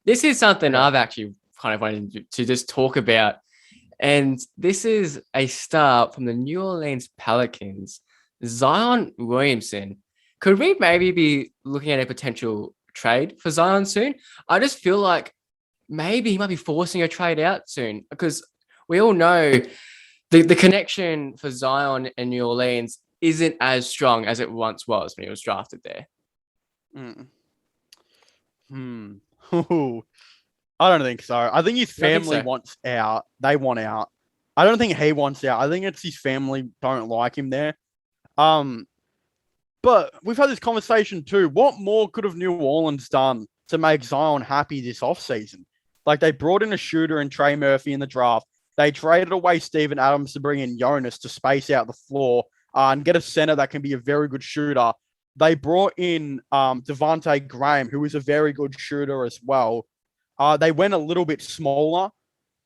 this is something Yeah. I've actually kind of wanted to just talk about. And this is a star from the New Orleans Pelicans, Zion Williamson. Could we maybe be looking at a potential trade for Zion soon? I just feel like maybe he might be forcing a trade out soon because we all know the connection for Zion and New Orleans isn't as strong as it once was when he was drafted there. Mm. Hmm. Ooh, I don't think so. I think his You don't think family so? wants out. They want out. I don't think he wants out. I think it's his family don't like him there. Um, but we've had this conversation too. What more could have New Orleans done to make Zion happy this offseason? Like they brought in a shooter and Trey Murphy in the draft. They traded away Steven Adams to bring in Jonas to space out the floor and get a center that can be a very good shooter. They brought in Devontae Graham, who is a very good shooter as well. They went a little bit smaller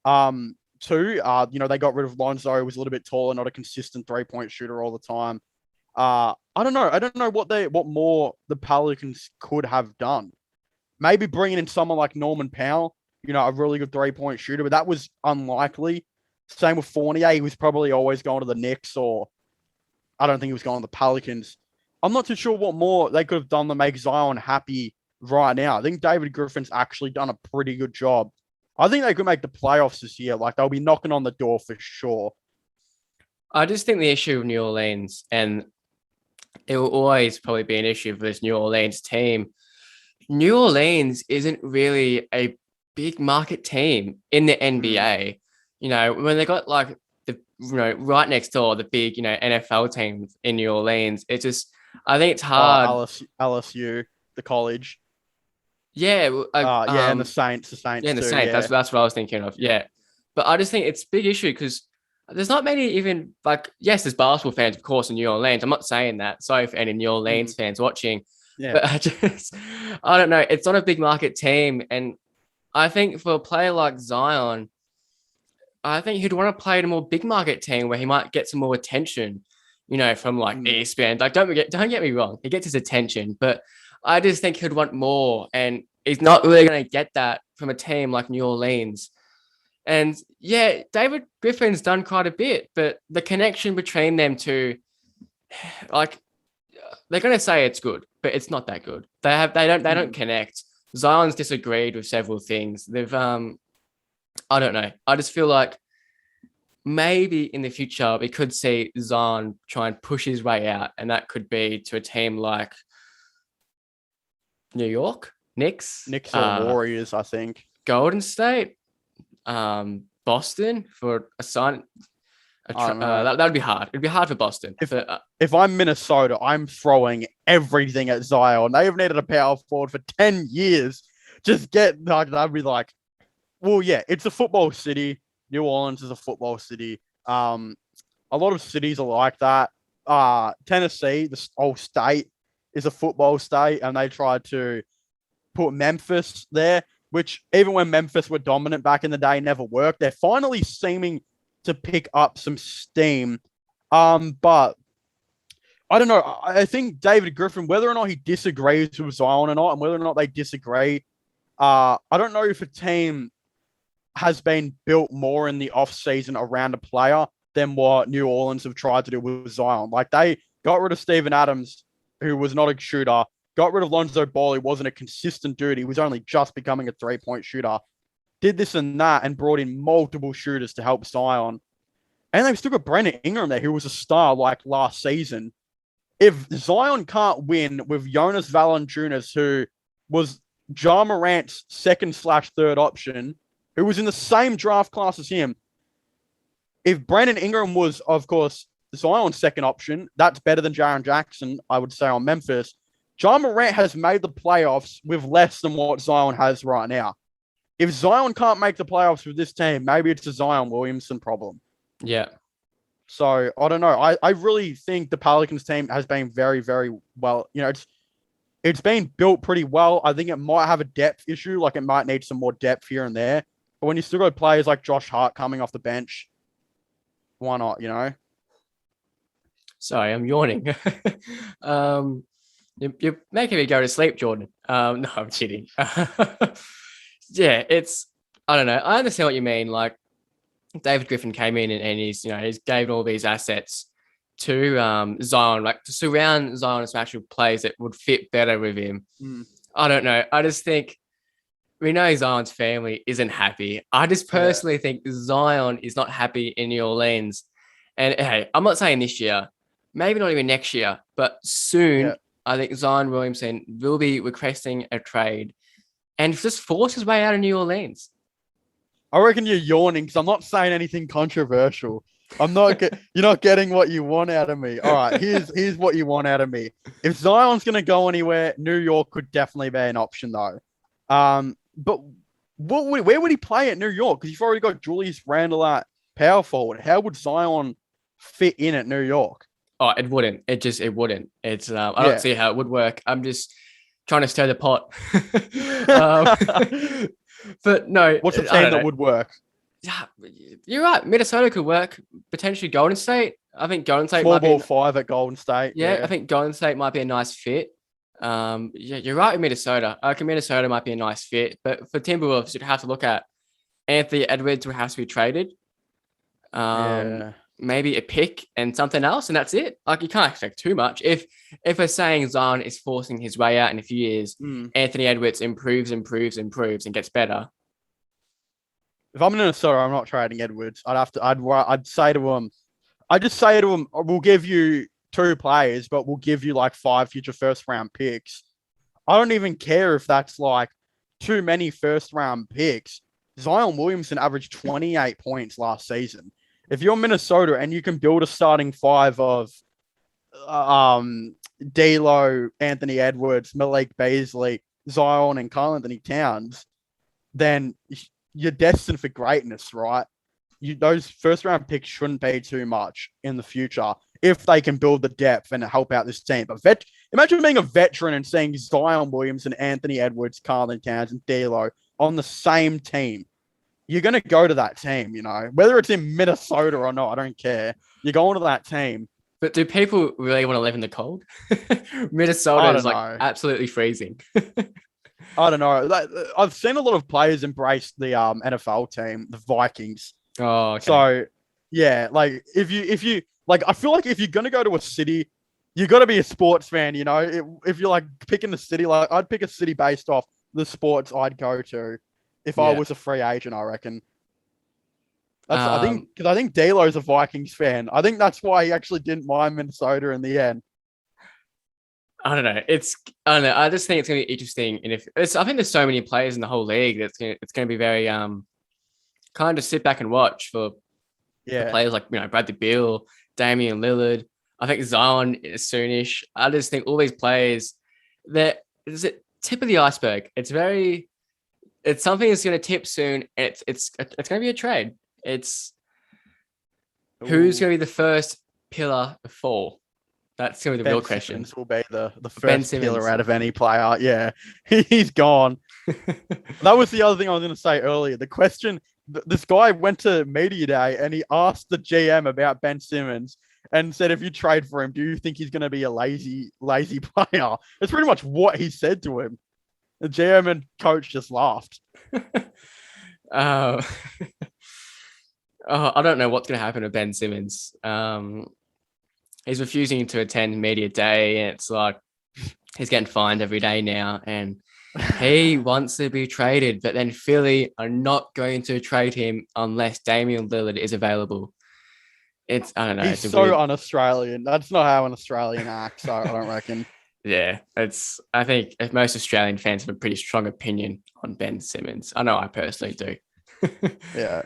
too. They got rid of Lonzo, who was a little bit taller, not a consistent 3-point shooter all the time. I don't know. I don't know what more the Pelicans could have done. Maybe bringing in someone like Norman Powell, a really good 3-point shooter, but that was unlikely. Same with Fournier. He was probably always going to the Knicks, or I don't think he was going to the Pelicans. I'm not too sure what more they could have done to make Zion happy right now. I think David Griffin's actually done a pretty good job. I think they could make the playoffs this year. Like they'll be knocking on the door for sure. I just think the issue of New Orleans, and it will always probably be an issue for this New Orleans team. New Orleans isn't really a big market team in the Mm. NBA. When they got like right next door, the big, NFL team in New Orleans, it's just, I think it's Oh, hard. LSU, the college. Yeah. Yeah, and the Yeah, Saints and the too. Saints. That's Yeah. that's what I was thinking of. Yeah. But I just think it's a big issue because there's not many even like, yes, there's basketball fans, of course, in New Orleans. I'm not saying that. Sorry for any New Mm. Orleans fans watching. Yeah. But I don't know. It's not a big market team. And I think for a player like Zion, I think he'd want to play in a more big market team where he might get some more attention, from like Mm. ESPN. Like, don't get me wrong, he gets his attention, but I just think he'd want more, and he's not really going to get that from a team like New Orleans. And yeah, David Griffin's done quite a bit, but the connection between them two, like, they're going to say it's good, but it's not that good. They don't Mm. connect. Zion's disagreed with several things. I don't know. I just feel like maybe in the future we could see Zion try and push his way out, and that could be to a team like New York, Knicks, Knicks or Warriors, I think. Golden State, Boston for a sign. I don't know. That would be hard. It'd be hard for Boston. If But if I'm Minnesota, I'm throwing everything at Zion. They have needed a power forward for 10 years. Just get like I'd be like, well, yeah, it's a football city. New Orleans is a football city. A lot of cities are like that. Tennessee, the whole state, is a football state, and they tried to put Memphis there, which even when Memphis were dominant back in the day, never worked. They're finally seeming to pick up some steam. But I don't know. I think David Griffin, whether or not he disagrees with Zion or not, and whether or not they disagree, I don't know if a team has been built more in the offseason around a player than what New Orleans have tried to do with Zion. Like they got rid of Steven Adams, who was not a shooter, got rid of Lonzo Ball, who wasn't a consistent dude. He was only just becoming a 3-point shooter. Did this and that and brought in multiple shooters to help Zion. And they've still got Brandon Ingram there, who was a star like last season. If Zion can't win with Jonas Valanciunas, who was Ja Morant's second/third option, who was in the same draft class as him, if Brandon Ingram was, of course, Zion's second option, that's better than Jaren Jackson, I would say, on Memphis. Ja Morant has made the playoffs with less than what Zion has right now. If Zion can't make the playoffs with this team, maybe it's a Zion Williamson problem. yeah, So I don't know. I really think the Pelicans team has been very, very well. It's been built pretty well. I think it might have a depth issue, like it might need some more depth here and there. But when you still got players like Josh Hart coming off the bench, why not? sorry, I'm yawning. You're making me go to sleep, Jordan. No, I'm kidding. yeah, I don't know. I understand what you mean. Like David Griffin came in and he's gave all these assets to Zion, like to surround Zion with some actual players that would fit better with him. Mm, I don't know. I just think we know Zion's family isn't happy. I just yeah, personally think Zion is not happy in New Orleans. And hey, I'm not saying this year, maybe not even next year, but yeah. soon I think Zion Williamson will be requesting a trade and just force his way out of New Orleans. I reckon you're yawning because I'm not saying anything controversial. You're not getting what you want out of me. All right, here's what you want out of me. If Zion's gonna go anywhere, New York could definitely be an option though. But where would he play at New York? Because you've already got Julius Randle at power forward. How would Zion fit in at New York? Oh, it wouldn't. It wouldn't. It's I don't Yeah. see how it would work. I'm just trying to stir the pot. um, but no, What's a I team don't that know. would work? Yeah, you're right. Minnesota could work. Potentially Golden State. I think Golden State Small might be. ball five at Golden State. Yeah, I Yeah. think Golden State might be a nice fit. Yeah, you're right with Minnesota. I reckon Minnesota might be a nice fit, but for Timberwolves, you'd have to look at Anthony Edwards would have to be traded. Yeah. Maybe a pick and something else, and that's it. Like you can't expect too much. If we're saying Zion is forcing his way out in a few years, Mm. Anthony Edwards improves, and gets better. If I'm in Minnesota, I'm not trading Edwards. I'd say to him, I just say to him, we'll give you two players, but we'll give you like 5 future first round picks. I don't even care if that's like too many first round picks. Zion Williamson averaged 28 points last season. If you're Minnesota and you can build a starting five of D'Lo, Anthony Edwards, Malik Beasley, Zion, and Karl Anthony Towns, then you're destined for greatness, right? Those first round picks shouldn't be too much in the future if they can build the depth and help out this team. But imagine being a veteran and seeing Zion Williamson, Anthony Edwards, Karl Anthony Towns, and D'Lo on the same team. You're going to go to that team, whether it's in Minnesota or not, I don't care. You're going to that team. But do people really want to live in the cold? Minnesota is like absolutely freezing. I don't know. I've seen a lot of players embrace the NFL team, the Vikings. Oh, okay. So yeah, like if you like, I feel like if you're gonna go to a city, you got to be a sports fan. If you're like picking the city, like I'd pick a city based off the sports I'd go to if I was a free agent. I reckon. I think D'Lo's a Vikings fan. I think that's why he actually didn't mind Minnesota in the end. I don't know. I don't know. I just think it's going to be interesting. And I think there's so many players in the whole league that it's going to be very kind of sit back and watch for players like Bradley Beal, Damian Lillard. I think Zion is soonish. I just think all these players that is it tip of the iceberg. It's something that's going to tip soon. And it's going to be a trade. It's who's going to be the first pillar to fall. That's going to be the real question. Simmons will be the first pillar out of any player. Yeah, he's gone. That was the other thing I was going to say earlier. The question, this guy went to media day and he asked the GM about Ben Simmons and said, if you trade for him, do you think he's going to be a lazy player? It's pretty much what he said to him. The GM and coach just laughed. I don't know what's going to happen to Ben Simmons. He's refusing to attend media day, and it's like he's getting fined every day now, and he wants to be traded, but then Philly are not going to trade him unless Damian Lillard is available. I don't know. He's so un-Australian. That's not how an Australian acts, I don't reckon. Yeah, I think most Australian fans have a pretty strong opinion on Ben Simmons. I know I personally do. Yeah.